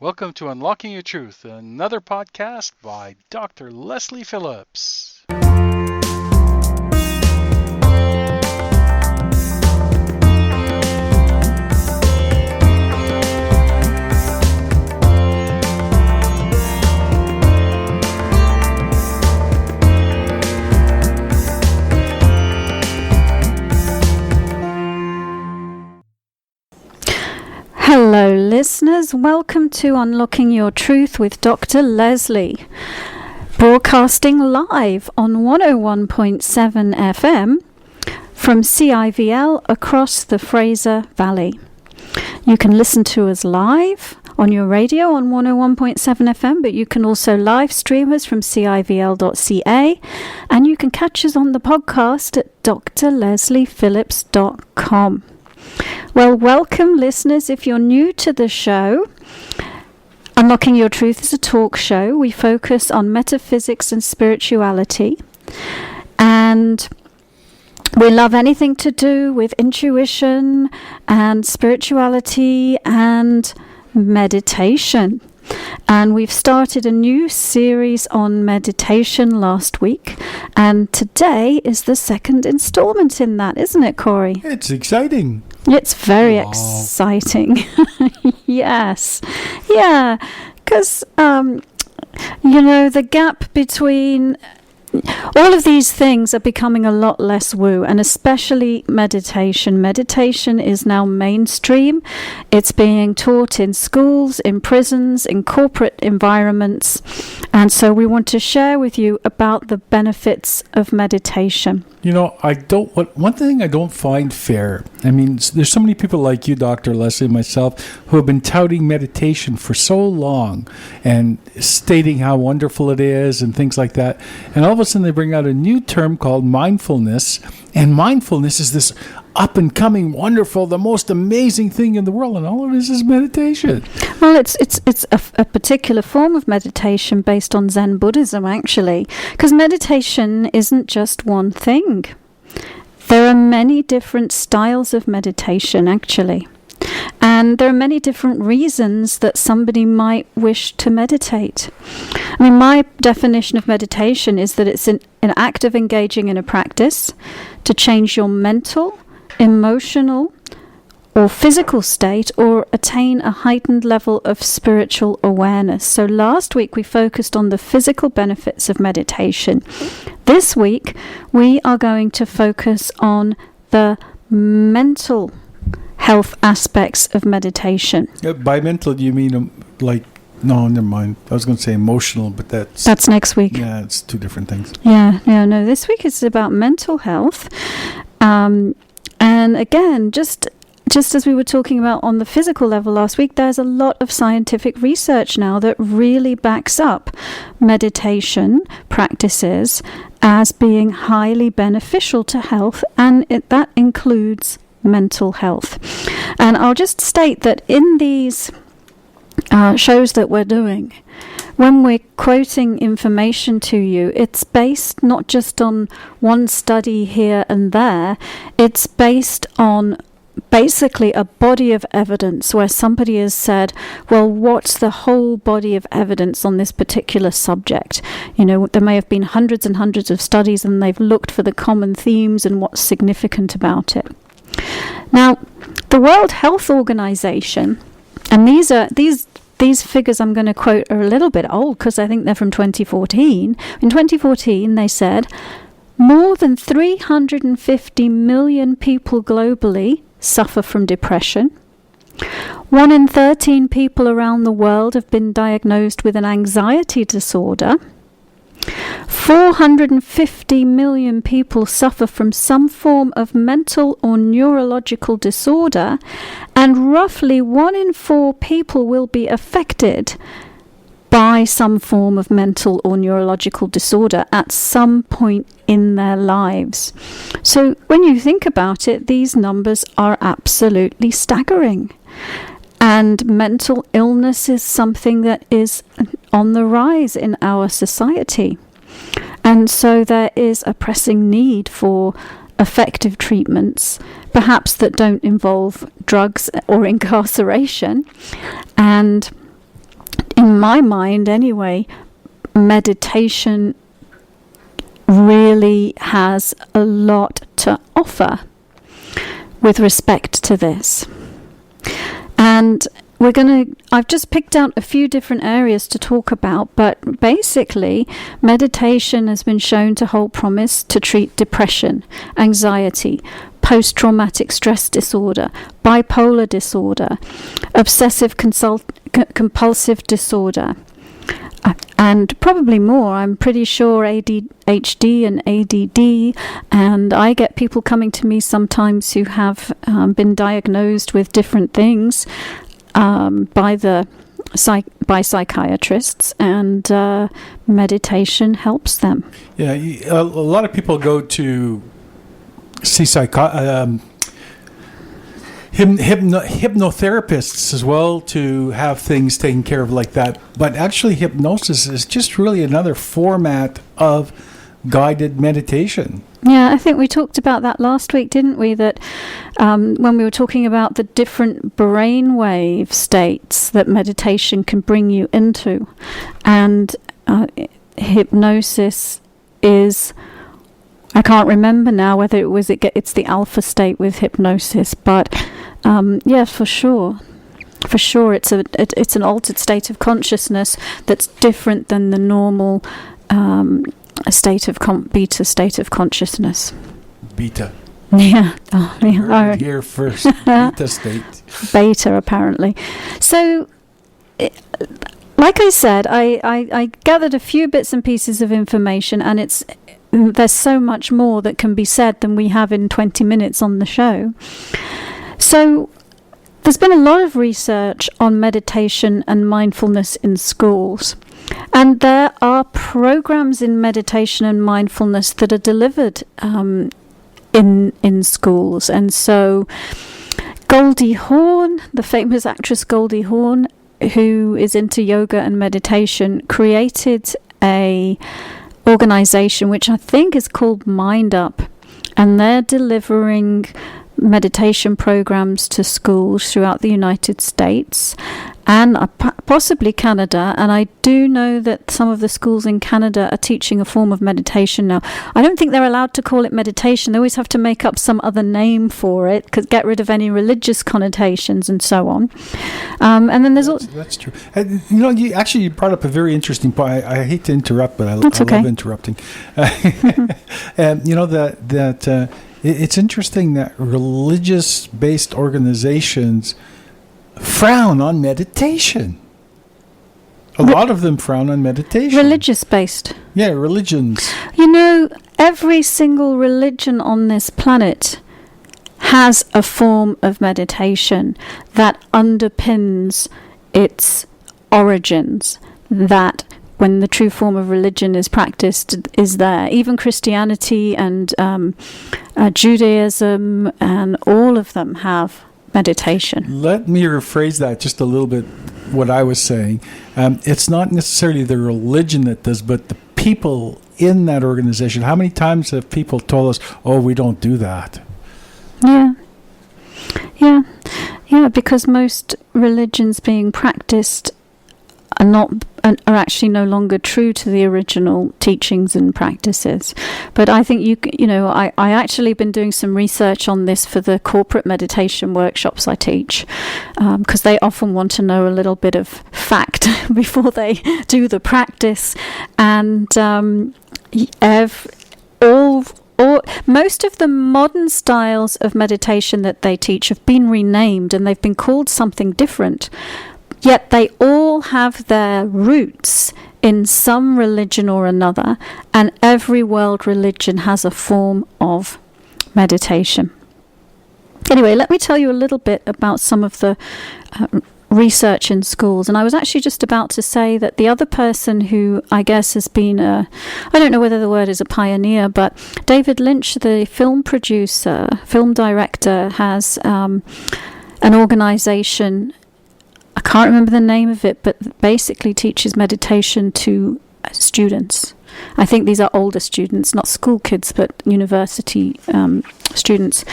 Welcome to Unlocking Your Truth, another podcast by Dr. Lesley Phillips. Hello listeners, welcome to Unlocking Your Truth with Dr. Lesley, broadcasting live on 101.7 FM from CIVL across the Fraser Valley. You can listen to us live on your radio on 101.7 FM, but you can also live stream us from civl.ca, and you can catch us on the podcast at drlesleyphillips.com. Well, welcome listeners. If you're new to the show, Unlocking Your Truth is a talk show. We focus on metaphysics and spirituality, and we love anything to do with intuition and spirituality and meditation. And we've started a new series on meditation last week, and today is the second installment in that, isn't it, Corey? It's exciting. It's very exciting. Yes. Yeah. Because, the gap between all of these things are becoming a lot less woo, and especially meditation. Meditation is now mainstream. It's being taught in schools, in prisons, in corporate environments. And so we want to share with you about the benefits of meditation. One thing I don't find fair, there's so many people like you, Dr. Lesley, and myself, who have been touting meditation for so long and stating how wonderful it is and things like that. And all of a sudden they bring out a new term called mindfulness. And mindfulness is this up and coming, wonderful, the most amazing thing in the world. And all of this is meditation. Well, it's a particular form of meditation based on Zen Buddhism, actually, because meditation isn't just one thing. There are many different styles of meditation, actually. And there are many different reasons that somebody might wish to meditate. My definition of meditation is that it's an act of engaging in a practice to change your mental, emotional, or physical state, or attain a heightened level of spiritual awareness. So last week we focused on the physical benefits of meditation. This week we are going to focus on the mental health aspects of meditation. By mental, you mean no, never mind. I was going to say emotional, but that's next week. Yeah, it's two different things. No. This week is about mental health. And again, just as we were talking about on the physical level last week, there's a lot of scientific research now that really backs up meditation practices as being highly beneficial to health, and that includes mental health. And I'll just state that in these shows that we're doing, when we're quoting information to you, it's based not just on one study here and there, it's based on basically a body of evidence where somebody has said, well, what's the whole body of evidence on this particular subject? There may have been hundreds and hundreds of studies, and they've looked for the common themes and what's significant about it. Now, the World Health Organization, and these figures I'm going to quote are a little bit old because I think they're from 2014. In 2014, they said more than 350 million people globally suffer from depression. 1 in 13 people around the world have been diagnosed with an anxiety disorder. 450 million people suffer from some form of mental or neurological disorder, and roughly 1 in 4 people will be affected by some form of mental or neurological disorder at some point in their lives. So when you think about it, these numbers are absolutely staggering. And mental illness is something that is on the rise in our society. And so there is a pressing need for effective treatments, perhaps that don't involve drugs or incarceration. And in my mind anyway, meditation really has a lot to offer with respect to this. And I've just picked out a few different areas to talk about, but basically meditation has been shown to hold promise to treat depression, anxiety, post-traumatic stress disorder, bipolar disorder, obsessive compulsive disorder, and probably more. I'm pretty sure ADHD and ADD, and I get people coming to me sometimes who have been diagnosed with different things by psychiatrists, and meditation helps them. Yeah, a lot of people go to see hypnotherapists as well to have things taken care of like that. But actually, hypnosis is just really another format of guided meditation. Yeah, I think we talked about that last week, didn't we? That when we were talking about the different brainwave states that meditation can bring you into. And hypnosis is, I can't remember now whether it's the alpha state with hypnosis, but yeah, for sure. For sure, it's an altered state of consciousness that's different than the normal beta state of consciousness. Beta. Yeah. Oh, yeah. Here first. Beta state. Beta, apparently. So, like I said, I gathered a few bits and pieces of information, and there's so much more that can be said than we have in 20 minutes on the show. So, there's been a lot of research on meditation and mindfulness in schools. And there are programs in meditation and mindfulness that are delivered in schools. And so Goldie Hawn, the famous actress Goldie Hawn, who is into yoga and meditation, created a organization which I think is called Mind Up. And they're delivering meditation programs to schools throughout the United States and possibly Canada. And I do know that some of the schools in Canada are teaching a form of meditation now. I don't think they're allowed to call it meditation. They always have to make up some other name for it, get rid of any religious connotations and so on. And then there's that's true. You brought up a very interesting point. I hate to interrupt, but I love interrupting. And it's interesting that religious-based organizations frown on meditation. A lot of them frown on meditation. Religious-based. Yeah, religions. Every single religion on this planet has a form of meditation that underpins its origins, that when the true form of religion is practiced is there. Even Christianity and Judaism and all of them have meditation. Let me rephrase that just a little bit, what I was saying. It's not necessarily the religion that does, but the people in that organization. How many times have people told us, oh, we don't do that? Yeah, because most religions being practiced are actually no longer true to the original teachings and practices. But I think I actually been doing some research on this for the corporate meditation workshops I teach, because they often want to know a little bit of fact before they do the practice. And most of the modern styles of meditation that they teach have been renamed and they've been called something different. Yet they all have their roots in some religion or another, and every world religion has a form of meditation. Anyway, let me tell you a little bit about some of the research in schools. And I was actually just about to say that the other person who I guess has been I don't know whether the word is a pioneer, but David Lynch, the film director, has an organization. I can't remember the name of it, but basically teaches meditation to students. I think these are older students, not school kids, but university students.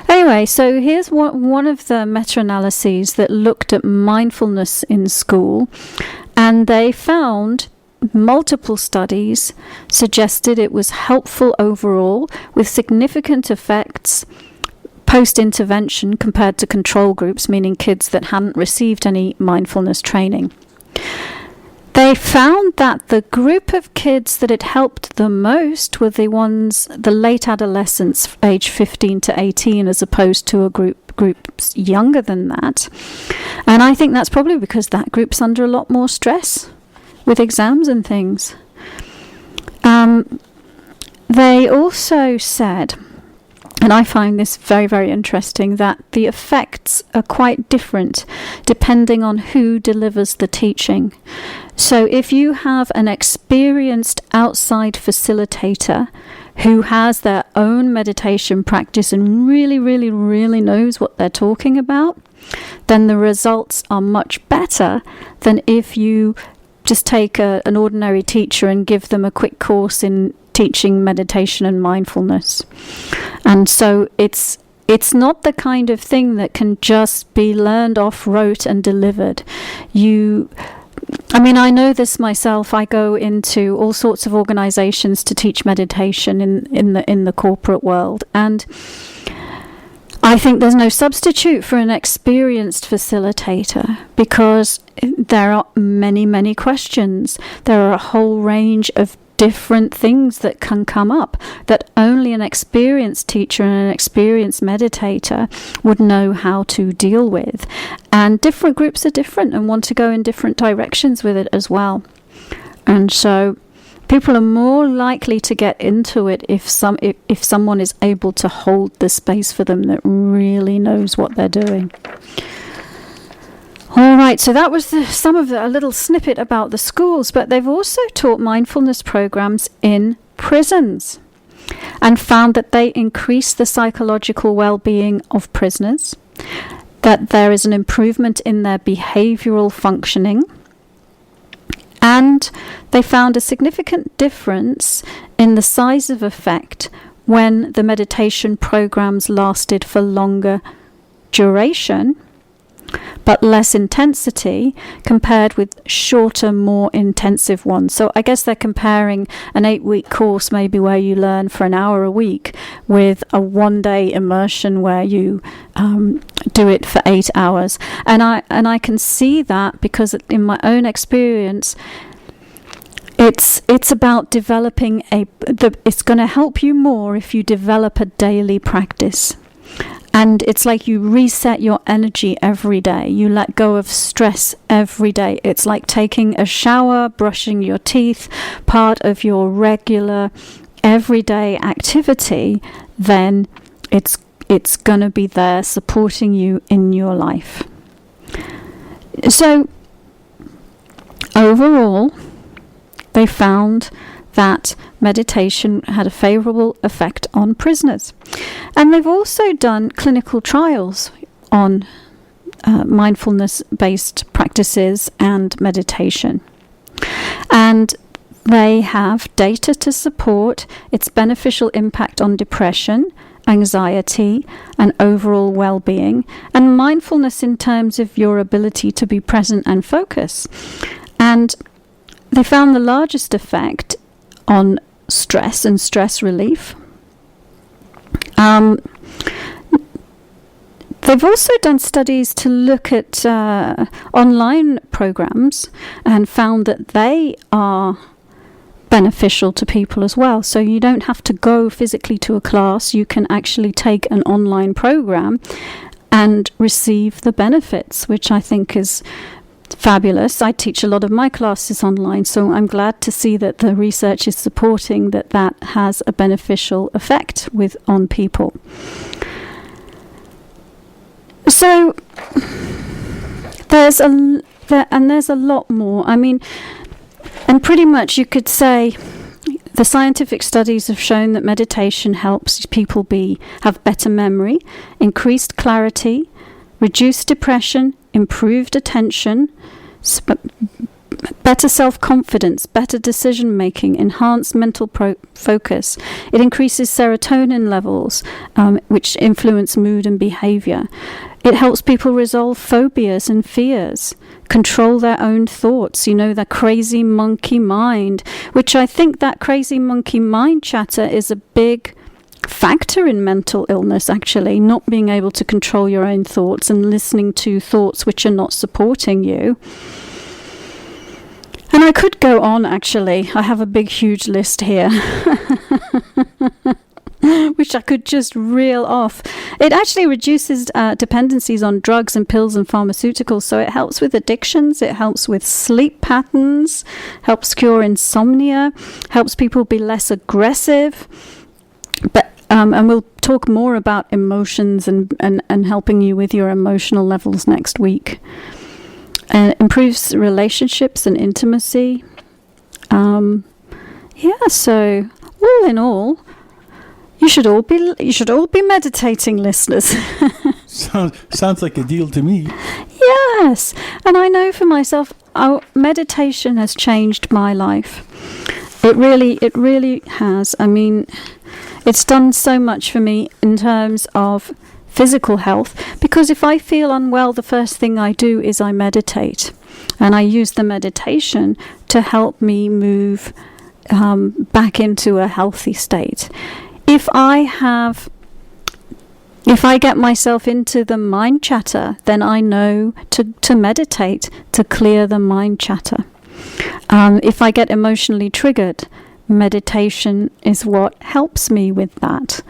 Anyway, so here's one of the meta-analyses that looked at mindfulness in school And they found multiple studies suggested it was helpful overall, with significant effects post-intervention compared to control groups, meaning kids that hadn't received any mindfulness training. They found that the group of kids that it helped the most were the late adolescents, age 15 to 18, as opposed to groups younger than that. And I think that's probably because that group's under a lot more stress with exams and things. They also said, and I find this very, very interesting, that the effects are quite different depending on who delivers the teaching. So if you have an experienced outside facilitator who has their own meditation practice and really, really, really knows what they're talking about, then the results are much better than if you just take an ordinary teacher and give them a quick course in teaching meditation and mindfulness. And so it's not the kind of thing that can just be learned off rote and delivered. I know this myself. I go into all sorts of organizations to teach meditation in the corporate world, and I think there's no substitute for an experienced facilitator, because there are many, many questions. There are a whole range of different things that can come up that only an experienced teacher and an experienced meditator would know how to deal with. And different groups are different and want to go in different directions with it as well. And so people are more likely to get into it if someone is able to hold the space for them that really knows what they're doing. All right, so that was a little snippet about the schools, but they've also taught mindfulness programs in prisons and found that they increase the psychological well-being of prisoners, that there is an improvement in their behavioral functioning, and they found a significant difference in the size of effect when the meditation programs lasted for longer duration but less intensity compared with shorter, more intensive ones. So I guess they're comparing an 8-week course, maybe where you learn for an hour a week, with a 1-day immersion where you do it for 8 hours. And I can see that because in my own experience, it's about developing it's going to help you more if you develop a daily practice. And it's like you reset your energy every day. You let go of stress every day. It's like taking a shower, brushing your teeth, part of your regular everyday activity. Then it's going to be there supporting you in your life. So overall, they found that meditation had a favourable effect on prisoners. And they've also done clinical trials on mindfulness-based practices and meditation. And they have data to support its beneficial impact on depression, anxiety, and overall well-being, and mindfulness in terms of your ability to be present and focus. And they found the largest effect on stress and stress relief. They've also done studies to look at online programs and found that they are beneficial to people as well. So you don't have to go physically to a class. You can actually take an online program and receive the benefits, which I think is fabulous. I teach a lot of my classes online, so I'm glad to see that the research is supporting that has a beneficial effect on people. So there's a lot more. And pretty much you could say the scientific studies have shown that meditation helps people have better memory, increased clarity, reduced depression, improved attention, better self-confidence, better decision-making, enhanced mental focus. It increases serotonin levels, which influence mood and behavior. It helps people resolve phobias and fears, control their own thoughts, the crazy monkey mind, which I think that crazy monkey mind chatter is a big factor in mental illness, actually, not being able to control your own thoughts and listening to thoughts which are not supporting you. And I could go on, actually. I have a big, huge list here. Which I could just reel off. It actually reduces dependencies on drugs and pills and pharmaceuticals. So it helps with addictions, it helps with sleep patterns, helps cure insomnia, helps people be less aggressive. But and we'll talk more about emotions and helping you with your emotional levels next week. Improves relationships and intimacy. So all in all, you should all be meditating, listeners. Sounds like a deal to me. Yes, and I know for myself, meditation has changed my life. It really has. I mean, it's done so much for me in terms of physical health, because if I feel unwell, the first thing I do is I meditate, and I use the meditation to help me move back into a healthy state. If I get myself into the mind chatter, then I know to meditate to clear the mind chatter. If I get emotionally triggered, meditation is what helps me with that.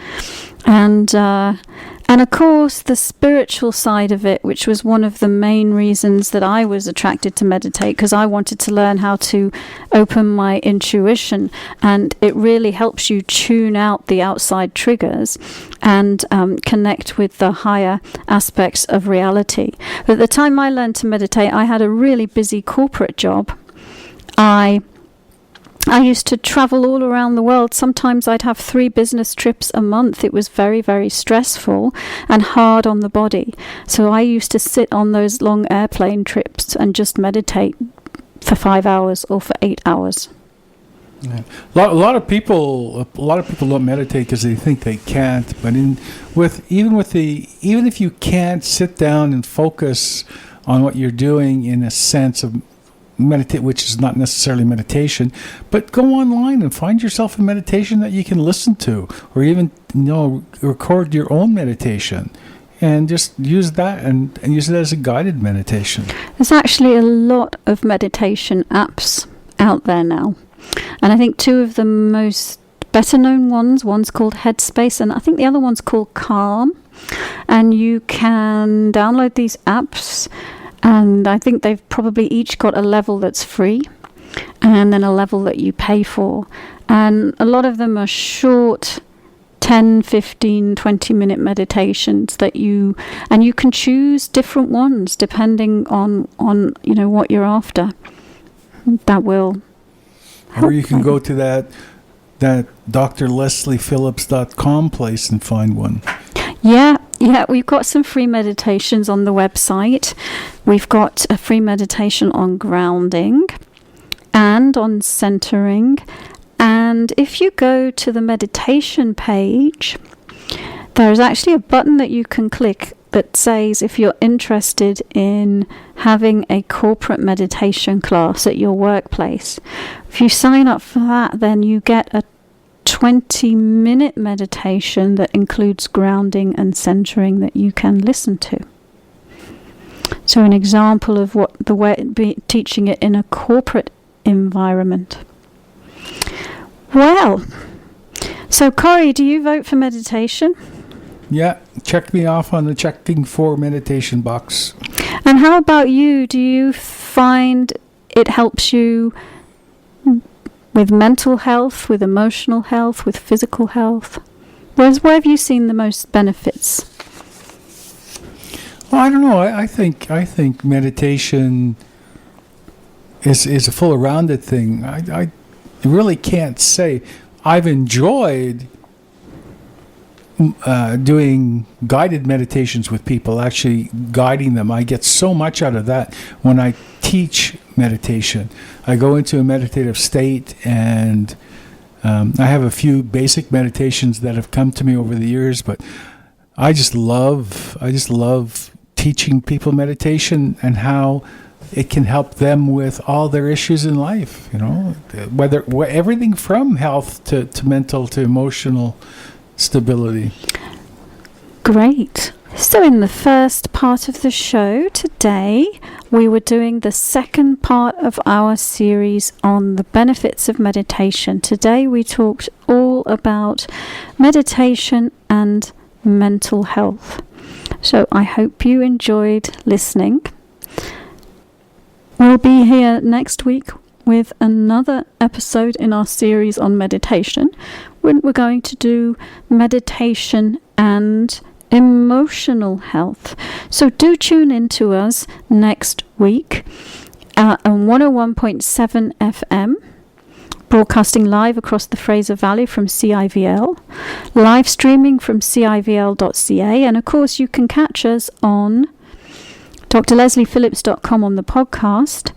And of course, the spiritual side of it, which was one of the main reasons that I was attracted to meditate, because I wanted to learn how to open my intuition, and it really helps you tune out the outside triggers and connect with the higher aspects of reality. But at the time I learned to meditate, I had a really busy corporate job. I used to travel all around the world. Sometimes I'd have 3 business trips a month. It was very, very stressful and hard on the body. So I used to sit on those long airplane trips and just meditate for 5 hours or for 8 hours. Yeah. A lot of people don't meditate because they think they can't. But even if you can't sit down and focus on what you're doing in a sense of meditate, which is not necessarily meditation, but go online and find yourself a meditation that you can listen to, or even record your own meditation and just use that and use it as a guided meditation. There's actually a lot of meditation apps out there now, and I think 2 of the most better known one's called Headspace, and I think the other one's called Calm. And you can download these apps, and I think they've probably each got a level that's free and then a level that you pay for. And a lot of them are short 10, 15, 20-minute meditations that you can choose different ones depending on what you're after. That will help. Or you can go to that drlesleyphillips.com place and find one. Yeah, we've got some free meditations on the website. We've got a free meditation on grounding and on centering. And if you go to the meditation page, there's actually a button that you can click that says if you're interested in having a corporate meditation class at your workplace. If you sign up for that, then you get a 20-minute meditation that includes grounding and centering that you can listen to. So an example of what the way teaching it in a corporate environment. Well, so Corey, do you vote for meditation? Yeah, check me off on the checking for meditation box. And how about you? Do you find it helps you with mental health, with emotional health, with physical health? Where have you seen the most benefits? Well, I don't know. I think meditation is a full rounded thing. I really can't say. I've enjoyed doing guided meditations with people, actually guiding them. I get so much out of that when I teach meditation. I go into a meditative state, and I have a few basic meditations that have come to me over the years, but I just love teaching people meditation and how it can help them with all their issues in life, whether everything from health to mental to emotional stability. Great. So in the first part of the show today, we were doing the second part of our series on the benefits of meditation. Today we talked all about meditation and mental health. So I hope you enjoyed listening. We'll be here next week with another episode in our series on meditation, when we're going to do meditation and emotional health. So do tune in to us next week on 101.7 FM, broadcasting live across the Fraser Valley from CIVL, live streaming from civl.ca, and of course you can catch us on drlesleyphillips.com on the podcast,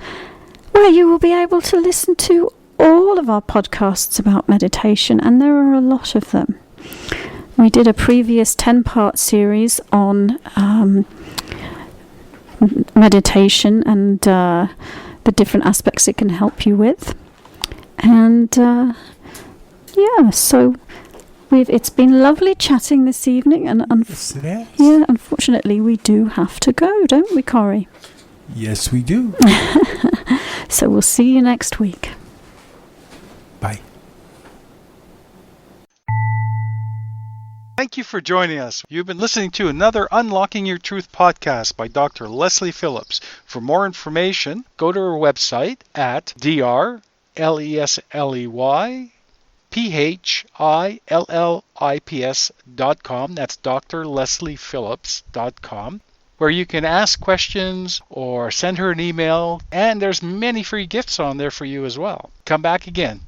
where you will be able to listen to all of our podcasts about meditation, and there are a lot of them. We did a previous 10-part series on meditation and the different aspects it can help you with. And so it's been lovely chatting this evening, and unfortunately we do have to go, don't we, Corey? Yes, we do. So we'll see you next week. Bye. Thank you for joining us. You've been listening to another Unlocking Your Truth podcast by Dr. Lesley Phillips. For more information, go to our website at drlesleyphillips.com. That's drlesleyphillips.com, where you can ask questions or send her an email, and there's many free gifts on there for you as well. Come back again.